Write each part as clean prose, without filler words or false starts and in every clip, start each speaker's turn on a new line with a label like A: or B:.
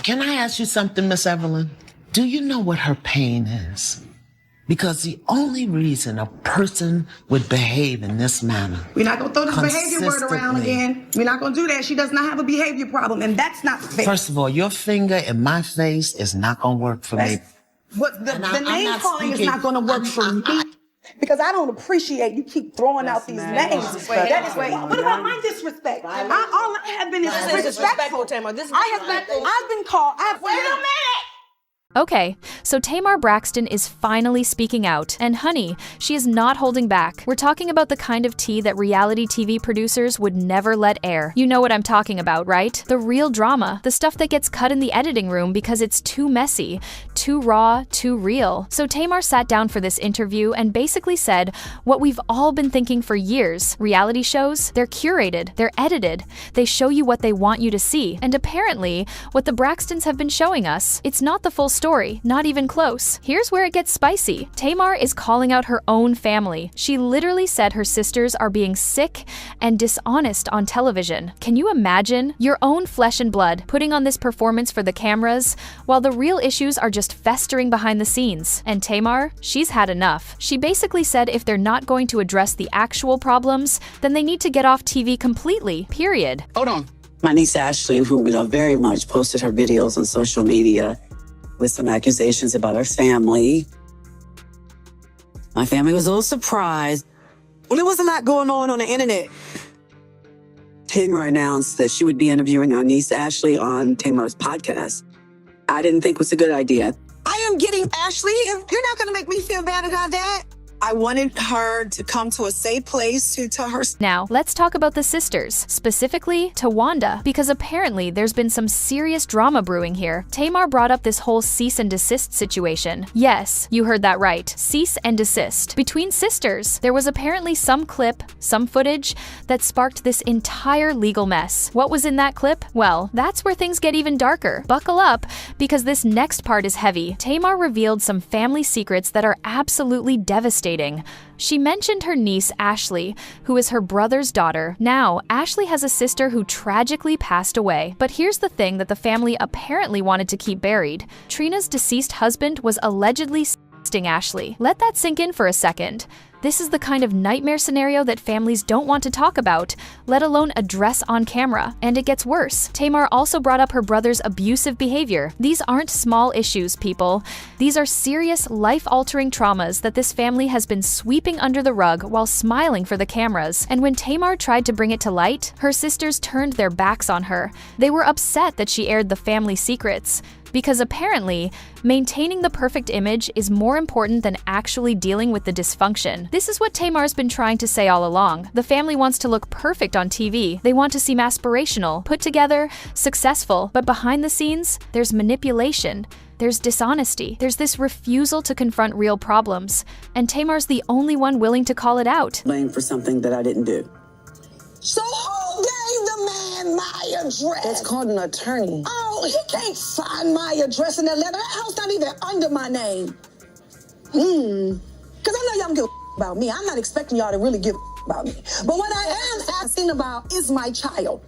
A: Can I ask you something, Miss Evelyn? Do you know what her pain is? Because the only reason a person would behave in this manner.
B: We're not going to throw this behavior word around again. We're not going to do that. She does not have a behavior problem, and that's not fair.
A: First of all, your finger in my face is not going to work for me.
B: What the name calling is not going to work for me. Because I don't appreciate you keep throwing out these names. What about my disrespect? All I have been is disrespectful. I've been called. Wait a minute.
C: Okay, so Tamar Braxton is finally speaking out, and honey, she is not holding back. We're talking about the kind of tea that reality TV producers would never let air. You know what I'm talking about, right? The real drama, the stuff that gets cut in the editing room because it's too messy, too raw, too real. So Tamar sat down for this interview and basically said what we've all been thinking for years. Reality shows, they're curated, they're edited, they show you what they want you to see, and apparently, what the Braxtons have been showing us, it's not the full story, not even close. Here's where it gets spicy. Tamar is calling out her own family. She literally said her sisters are being sick and dishonest on television. Can you imagine? Your own flesh and blood putting on this performance for the cameras, while the real issues are just festering behind the scenes. And Tamar, she's had enough. She basically said if they're not going to address the actual problems, then they need to get off TV completely, period.
D: Hold on. My niece Ashlee, who very much posted her videos on social media, with some accusations about our family. My family was a little surprised.
E: Well, there was a lot going on the internet.
D: Tamar announced that she would be interviewing our niece Ashlee on Tamar's podcast. I didn't think it was a good idea.
E: I am getting Ashlee. You're not going to make me feel bad about that. I wanted her to come to a safe place to tell her.
C: Now, let's talk about the sisters, specifically Towanda, because apparently there's been some serious drama brewing here. Tamar brought up this whole cease and desist situation. Yes, you heard that right. Cease and desist. Between sisters, there was apparently some clip, some footage, that sparked this entire legal mess. What was in that clip? Well, that's where things get even darker. Buckle up, because this next part is heavy. Tamar revealed some family secrets that are absolutely devastating. She mentioned her niece, Ashlee, who is her brother's daughter. Now, Ashlee has a sister who tragically passed away. But here's the thing that the family apparently wanted to keep buried. Trina's deceased husband was allegedly sexting Ashlee. Let that sink in for a second. This is the kind of nightmare scenario that families don't want to talk about, let alone address on camera. And it gets worse. Tamar also brought up her brother's abusive behavior. These aren't small issues, people. These are serious, life-altering traumas that this family has been sweeping under the rug while smiling for the cameras. And when Tamar tried to bring it to light, her sisters turned their backs on her. They were upset that she aired the family secrets. Because apparently, maintaining the perfect image is more important than actually dealing with the dysfunction. This is what Tamar's been trying to say all along. The family wants to look perfect on TV. They want to seem aspirational, put together, successful. But behind the scenes, there's manipulation. There's dishonesty. There's this refusal to confront real problems. And Tamar's the only one willing to call it out.
D: Blamed for something that I didn't do.
E: So who gave the man my address?
D: It's called an attorney.
E: Oh, he can't find my address in that letter. That house not even under my name. Because I know y'all don't give a about me. I'm not expecting y'all to really give a about me. But what I am asking about is my child.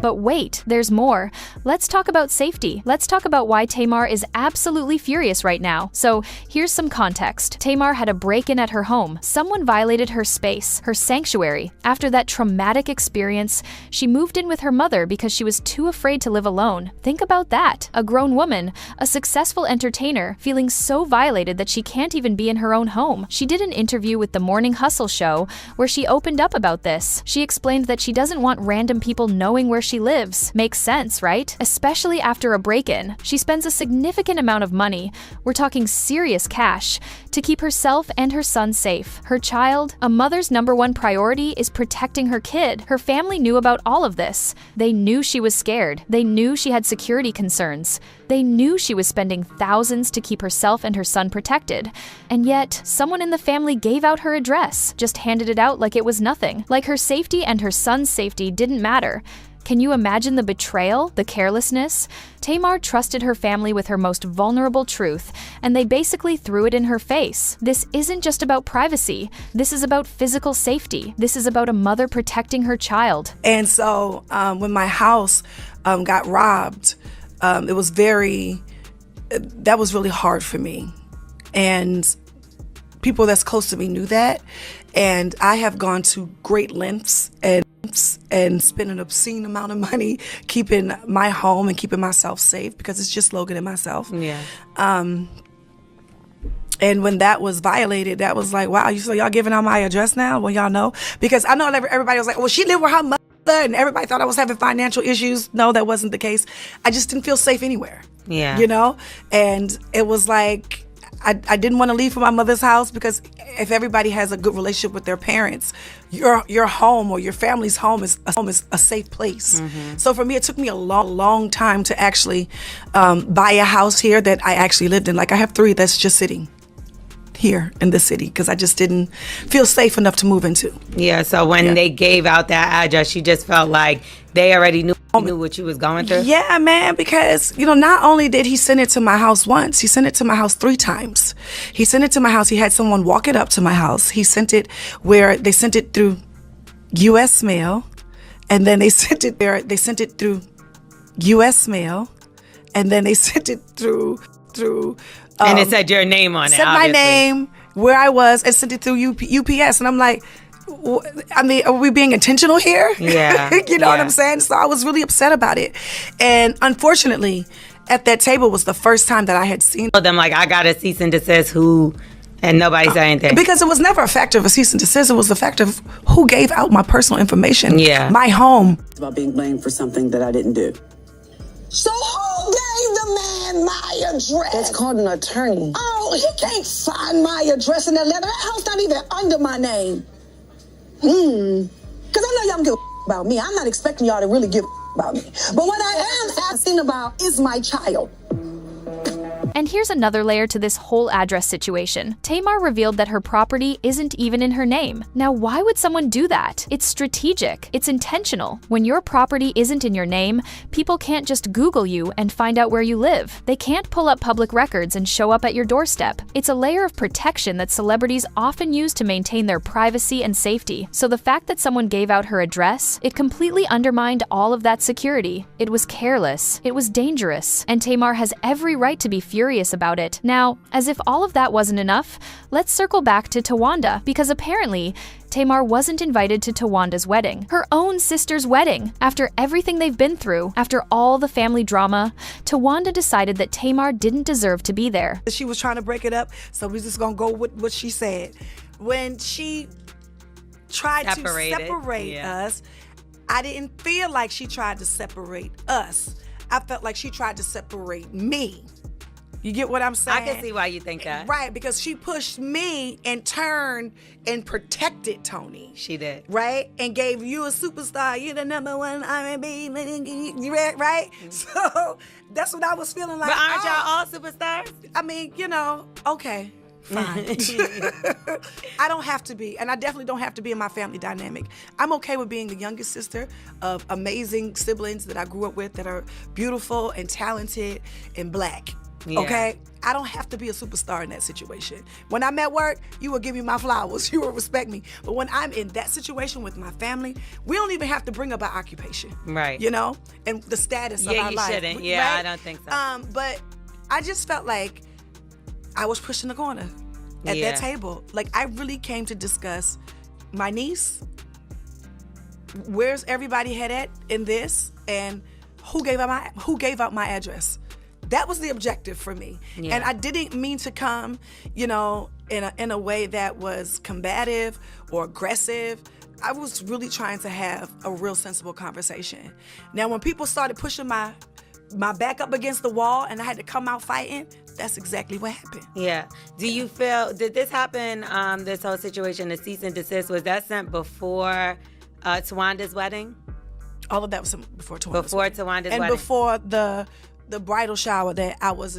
C: But wait, there's more. Let's talk about safety. Let's talk about why Tamar is absolutely furious right now. So here's some context. Tamar had a break-in at her home. Someone violated her space, her sanctuary. After that traumatic experience, she moved in with her mother because she was too afraid to live alone. Think about that. A grown woman, a successful entertainer, feeling so violated that she can't even be in her own home. She did an interview with the Morning Hustle show where she opened up about this. She explained that she doesn't want random people knowing where she lives. Makes sense, right? Especially after a break-in. She spends a significant amount of money, we're talking serious cash, to keep herself and her son safe. Her child, a mother's #1 priority is protecting her kid. Her family knew about all of this. They knew she was scared. They knew she had security concerns. They knew she was spending thousands to keep herself and her son protected. And yet, someone in the family gave out her address, just handed it out like it was nothing. Like her safety and her son's safety didn't matter. Can you imagine the betrayal, the carelessness? Tamar trusted her family with her most vulnerable truth, and they basically threw it in her face. This isn't just about privacy. This is about physical safety. This is about a mother protecting her child.
B: And so when my house got robbed, That was really hard for me. And people that's close to me knew that. And I have gone to great lengths and spent an obscene amount of money keeping my home and keeping myself safe, because it's just Logan and myself.
F: Yeah.
B: And when that was violated, that was like, wow, so y'all giving out my address now? Well, y'all know. Because I know everybody was like, well, she lived with her mother, and everybody thought I was having financial issues. No, that wasn't the case. I just didn't feel safe anywhere.
F: Yeah.
B: You know? And it was like, I didn't want to leave from my mother's house, because if everybody has a good relationship with their parents, your home or your family's home is a safe place. Mm-hmm. So for me, it took me a long time to actually buy a house here that I actually lived in. Like, I have 3 that's just sitting here in the city because I just didn't feel safe enough to move into.
F: Yeah, so when they gave out that address, you just felt like they already knew what you was going through?
B: Yeah, man, because, not only did he send it to my house once, he sent it to my house 3 times. He sent it to my house. He had someone walk it up to my house. He sent it where they sent it through U.S. mail, and then they sent it there. They sent it through U.S. mail, and then they sent it through
F: and it said your name on it,
B: said
F: obviously.
B: My name, where I was, and sent it through UPS. And I'm like, I mean, are we being intentional here?
F: Yeah.
B: You know what I'm saying? So I was really upset about it. And unfortunately, at that table was the first time that I had seen
F: them, like, I got a cease and desist, and nobody said anything.
B: Because it was never a factor of a cease and desist. It was a factor of who gave out my personal information.
F: Yeah.
B: My home.
D: It's about being blamed for something that I didn't do.
E: So who gave the man my address?
G: That's called an attorney.
E: Oh, he can't find my address in that letter. That house not even under my name. Because I know y'all don't give a about me. I'm not expecting y'all to really give a about me. But what I am asking about is my child.
C: And here's another layer to this whole address situation. Tamar revealed that her property isn't even in her name. Now, why would someone do that? It's strategic. It's intentional. When your property isn't in your name, people can't just Google you and find out where you live. They can't pull up public records and show up at your doorstep. It's a layer of protection that celebrities often use to maintain their privacy and safety. So the fact that someone gave out her address, it completely undermined all of that security. It was careless. It was dangerous. And Tamar has every right to be furious about it. Now, as if all of that wasn't enough, let's circle back to Towanda, because apparently Tamar wasn't invited to Towanda's wedding, her own sister's wedding. After everything they've been through, after all the family drama, Towanda decided that Tamar didn't deserve to be there.
B: She was trying to break it up, so we're just gonna go with what she said. When she tried to separate us, I didn't feel like she tried to separate us. I felt like she tried to separate me. You get what I'm saying?
F: I can see why you think that.
B: Right, because she pushed me and turned and protected Tony.
F: She did.
B: Right? And gave you a superstar. You're the number one R&B. Right? So that's what I was feeling like.
F: But aren't y'all all superstars?
B: I mean, okay. Fine. I don't have to be, and I definitely don't have to be in my family dynamic. I'm okay with being the youngest sister of amazing siblings that I grew up with that are beautiful and talented and black. Yeah. Okay? I don't have to be a superstar in that situation. When I'm at work, you will give me my flowers. You will respect me. But when I'm in that situation with my family, we don't even have to bring up our occupation.
F: Right.
B: And the status of our life.
F: Yeah, you shouldn't. Yeah, right? I don't think so.
B: But I just felt like I was pushing the corner at that table. Like, I really came to discuss my niece, where's everybody head at in this, and who gave out my address. That was the objective for me. Yeah. And I didn't mean to come, in a way that was combative or aggressive. I was really trying to have a real sensible conversation. Now, when people started pushing my back up against the wall and I had to come out fighting, that's exactly what happened.
F: Yeah. Do you feel, did this happen, this whole situation, the cease and desist, was that sent before Towanda's wedding?
B: All of that was before Towanda's wedding.
F: Before Towanda's wedding.
B: And before the bridal shower that I was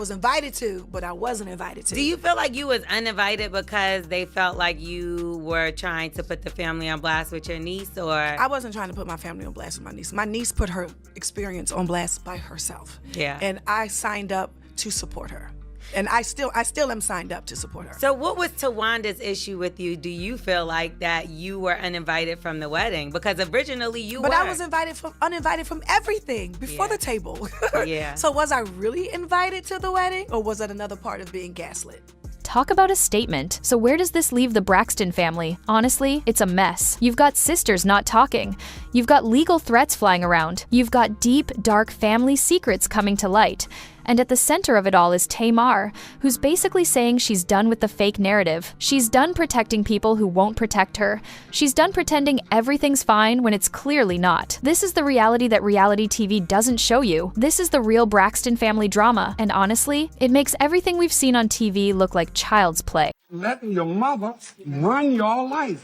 B: invited to, but I wasn't invited to.
F: Do you feel like you was uninvited because they felt like you were trying to put the family on blast with your niece, or?
B: I wasn't trying to put my family on blast with my niece. My niece put her experience on blast by herself.
F: Yeah.
B: And I signed up to support her. And I still am signed up to support her.
F: So what was Towanda's issue with you? Do you feel like that you were uninvited from the wedding? Because originally you were.
B: But I was uninvited from everything before the table.
F: Yeah.
B: So was I really invited to the wedding, or was that another part of being gaslit?
C: Talk about a statement. So where does this leave the Braxton family? Honestly, it's a mess. You've got sisters not talking. You've got legal threats flying around. You've got deep, dark family secrets coming to light. And at the center of it all is Tamar, who's basically saying she's done with the fake narrative. She's done protecting people who won't protect her. She's done pretending everything's fine when it's clearly not. This is the reality that reality TV doesn't show you. This is the real Braxton family drama. And honestly, it makes everything we've seen on TV look like child's play.
G: Letting your mother run your life.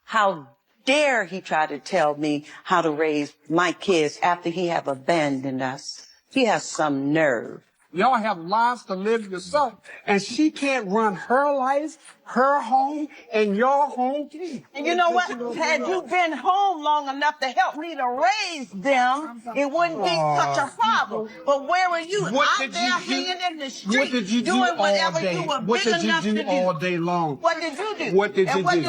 H: How dare he try to tell me how to raise my kids after he have abandoned us? He has some nerve.
G: Y'all have lives to live yourself, and she can't run her life, her home, and your home too.
H: And you know what? Had you been home long enough to help me to raise them, it wouldn't be such a problem. But where were you? Out there hanging in the street,
G: What did you do
H: doing
G: all
H: whatever
G: day?
H: you were
G: What
H: big
G: did you
H: enough
G: do
H: to do.
G: all day long?
H: What did you do?
G: What did you do?